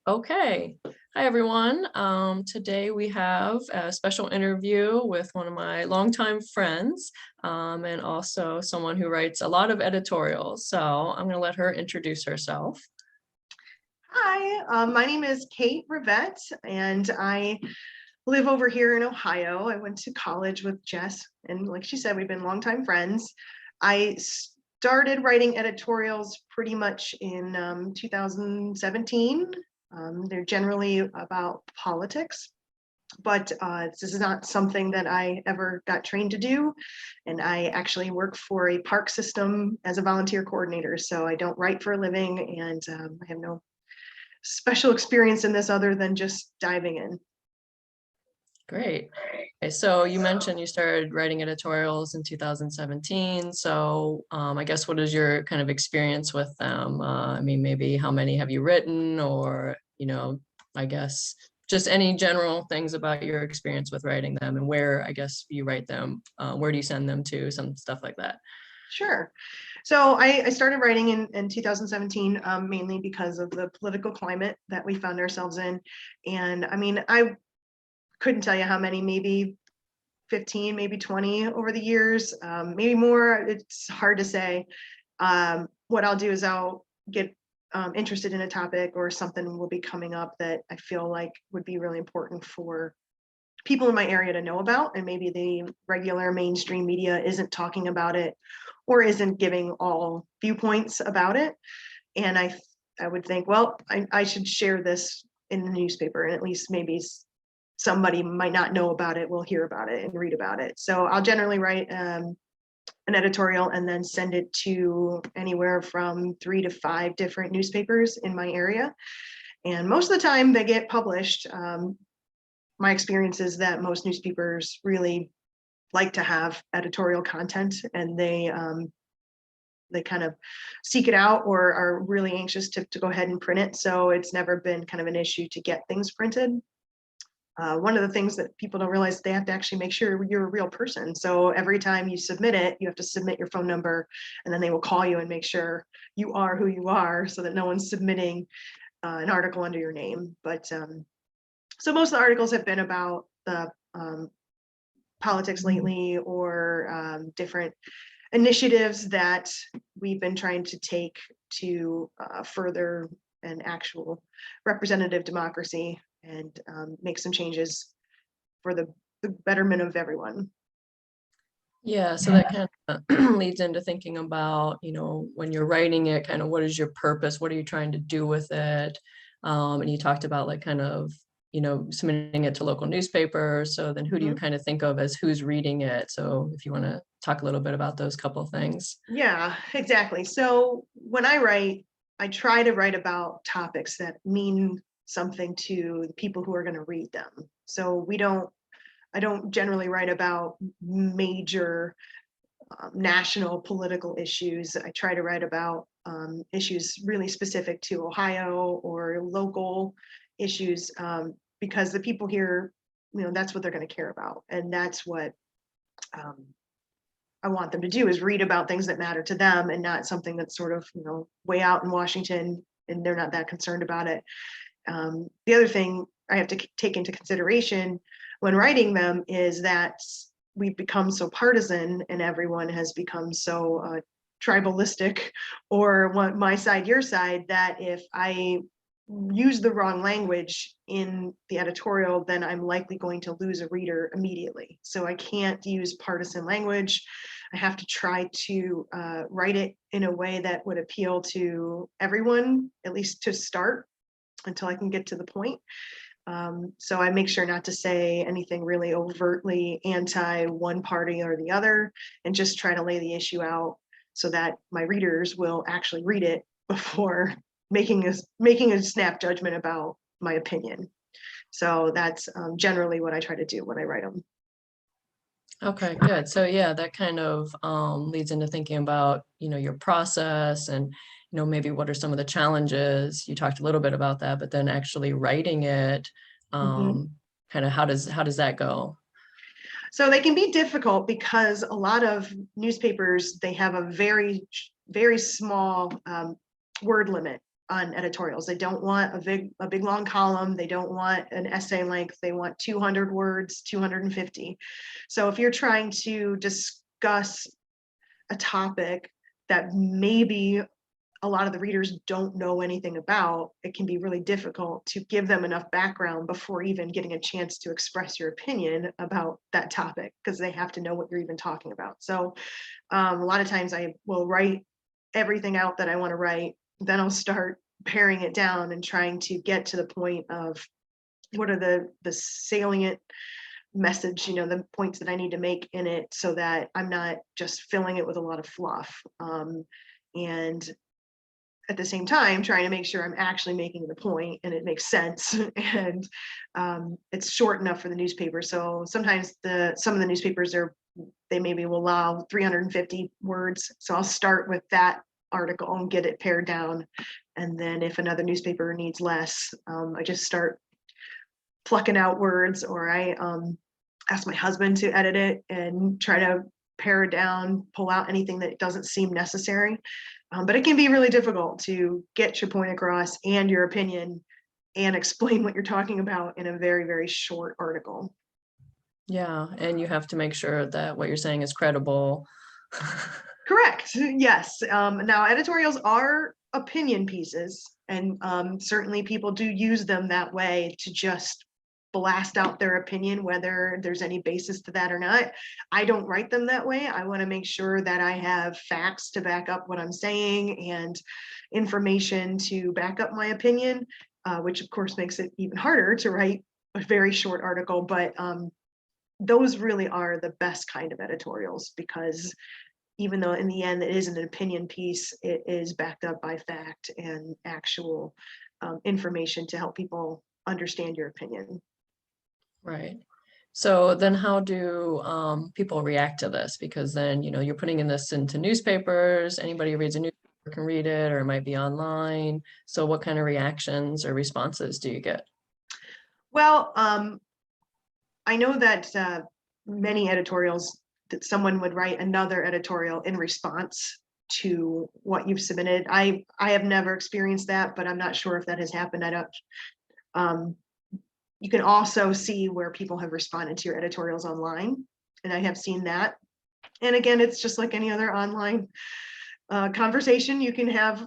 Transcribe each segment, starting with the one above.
Okay. Hi, everyone. Today we have a special interview with one of my longtime friends, and also someone who writes a lot of editorials. So I'm going to let her introduce herself. Hi, my name is Kate Rivette, and I live over here in Ohio. I went to college with Jess, and like she said, we've been longtime friends. I started writing editorials pretty much in 2017. They're generally about politics, but this is not something that I ever got trained to do. And I actually work for a park system as a volunteer coordinator, so I don't write for a living, and I have no special experience in this other than just diving in. Great. Okay, so you mentioned you started writing editorials in 2017. So I guess what is your kind of experience with them? I mean, maybe how many have you written, or, I guess just any general things about your experience with writing them and where, I guess, you write them. Where do you send them to? Some stuff like that. Sure. So I started writing in 2017, mainly because of the political climate that we found ourselves in. And I mean, I couldn't tell you how many, maybe 15, maybe 20 over the years, maybe more. It's hard to say. What I'll do is I'll get interested in a topic, or something will be coming up that I feel like would be really important for people in my area to know about, and maybe the regular mainstream media isn't talking about it or isn't giving all viewpoints about it. And I would think, well, I should share this in the newspaper, and at least maybe somebody might not know about it will hear about it and read about it. So I'll generally write an editorial and then send it to anywhere from 3 to 5 different newspapers in my area. And most of the time they get published. My experience is that most newspapers really like to have editorial content, and they kind of seek it out or are really anxious to go ahead and print it. So it's never been kind of an issue to get things printed. One of the things that people don't realize, they have to actually make sure you're a real person. So every time you submit it, you have to submit your phone number, and then they will call you and make sure you are who you are, so that no one's submitting an article under your name. But so most of the articles have been about the politics lately, or different initiatives that we've been trying to take to further an actual representative democracy, and make some changes for the betterment of everyone. Yeah, so that kind of leads into thinking about, when you're writing it, kind of what is your purpose? What are you trying to do with it? And you talked about like kind of, submitting it to local newspapers. So then who do you Mhm. kind of think of as who's reading it? So if you want to talk a little bit about those couple of things. Yeah, exactly. So when I write, I try to write about topics that mean something to the people who are going to read them. So I don't generally write about major national political issues. I try to write about issues really specific to Ohio, or local issues, because the people here, that's what they're going to care about. And that's what um, I want them to do, is read about things that matter to them, and not something that's sort of, way out in Washington and they're not that concerned about it. The other thing I have to take into consideration when writing them is that we've become so partisan, and everyone has become so tribalistic, or my side, your side, that if I use the wrong language in the editorial, then I'm likely going to lose a reader immediately. So I can't use partisan language. I have to try to write it in a way that would appeal to everyone, at least to start, until I can get to the point. So I make sure not to say anything really overtly anti one party or the other, and just try to lay the issue out so that my readers will actually read it before making a snap judgment about my opinion. So that's generally what I try to do when I write them. Okay, good. So yeah, that kind of leads into thinking about, your process and, maybe what are some of the challenges. You talked a little bit about that, but then actually writing it, Mhm. kind of how does that go? So they can be difficult because a lot of newspapers, they have a very, very small word limit. on editorials. They don't want a big long column. They don't want an essay length. They want 200 words, 250. So if you're trying to discuss a topic that maybe a lot of the readers don't know anything about, it can be really difficult to give them enough background before even getting a chance to express your opinion about that topic, because they have to know what you're even talking about. So a lot of times I will write everything out that I want to write, then I'll start paring it down and trying to get to the point of what are the salient message, the points that I need to make in it, so that I'm not just filling it with a lot of fluff. And at the same time, trying to make sure I'm actually making the point and it makes sense, and it's short enough for the newspaper. So sometimes some of the newspapers they maybe will allow 350 words. So I'll start with that article and get it pared down. And then if another newspaper needs less, I just start plucking out words, or I ask my husband to edit it and try to pare it down, pull out anything that doesn't seem necessary. But it can be really difficult to get your point across and your opinion and explain what you're talking about in a very, very short article. Yeah, and you have to make sure that what you're saying is credible. Correct. Yes. Now, editorials are opinion pieces, and certainly people do use them that way, to just blast out their opinion, whether there's any basis to that or not. I don't write them that way. I want to make sure that I have facts to back up what I'm saying and information to back up my opinion, which of course makes it even harder to write a very short article. But those really are the best kind of editorials, because even though in the end it isn't an opinion piece, it is backed up by fact and actual information to help people understand your opinion. Right. So then how do people react to this? Because then, you're putting in this into newspapers, anybody who reads a newspaper can read it, or it might be online. So what kind of reactions or responses do you get? Well, I know that many editorials, that someone would write another editorial in response to what you've submitted. I have never experienced that, but I'm not sure if that has happened. I don't. You can also see where people have responded to your editorials online, and I have seen that. And again, it's just like any other online conversation. You can have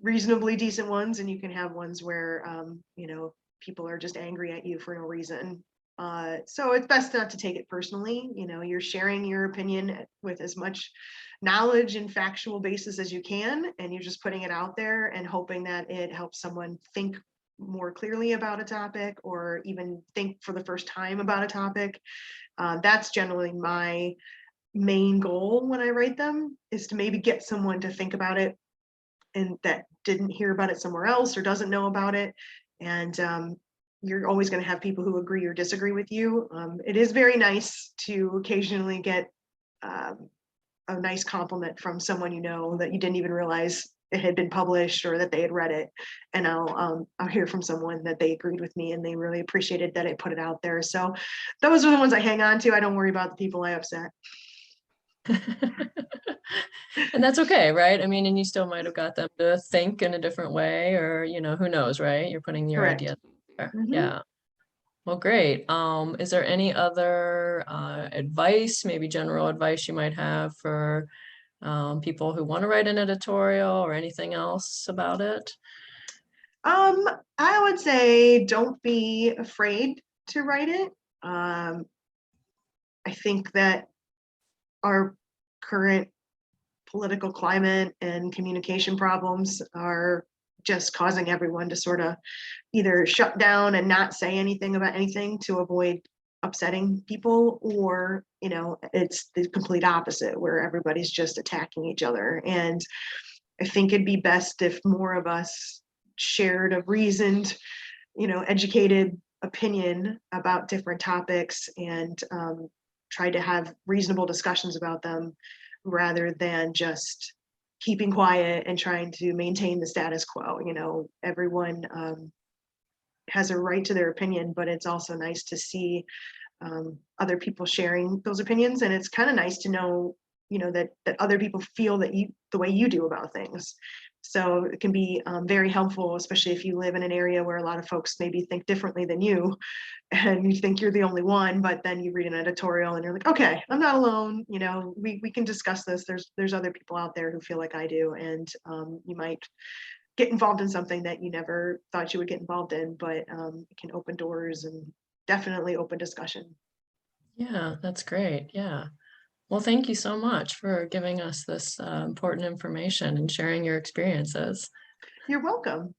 reasonably decent ones, and you can have ones where people are just angry at you for no reason. So it's best not to take it personally. You're sharing your opinion with as much knowledge and factual basis as you can, and you're just putting it out there and hoping that it helps someone think more clearly about a topic, or even think for the first time about a topic. That's generally my main goal when I write them, is to maybe get someone to think about it and that didn't hear about it somewhere else or doesn't know about it. And you're always going to have people who agree or disagree with you. It is very nice to occasionally get a nice compliment from someone that you didn't even realize it had been published or that they had read it. And I'll hear from someone that they agreed with me and they really appreciated that I put it out there. So those are the ones I hang on to. I don't worry about the people I upset. And that's okay, right? I mean, and you still might have got them to think in a different way, or, who knows, right? You're putting your Correct. idea there. Mm-hmm. Yeah. Well, great. Is there any other advice, maybe general advice you might have for people who want to write an editorial, or anything else about it? I would say don't be afraid to write it. I think that our current political climate and communication problems are just causing everyone to sort of either shut down and not say anything about anything to avoid upsetting people, or it's the complete opposite where everybody's just attacking each other. And I think it'd be best if more of us shared a reasoned, educated opinion about different topics, and tried to have reasonable discussions about them, rather than just keeping quiet and trying to maintain the status quo. Everyone has a right to their opinion, but it's also nice to see other people sharing those opinions. And it's kind of nice to know, that other people feel the way you do about things. So it can be very helpful, especially if you live in an area where a lot of folks maybe think differently than you, and you think you're the only one, but then you read an editorial and you're like, okay, I'm not alone. You know, we can discuss this. There's other people out there who feel like I do, and you might get involved in something that you never thought you would get involved in, but it can open doors and definitely open discussion. Yeah, that's great. Yeah. Well, thank you so much for giving us this important information and sharing your experiences. You're welcome.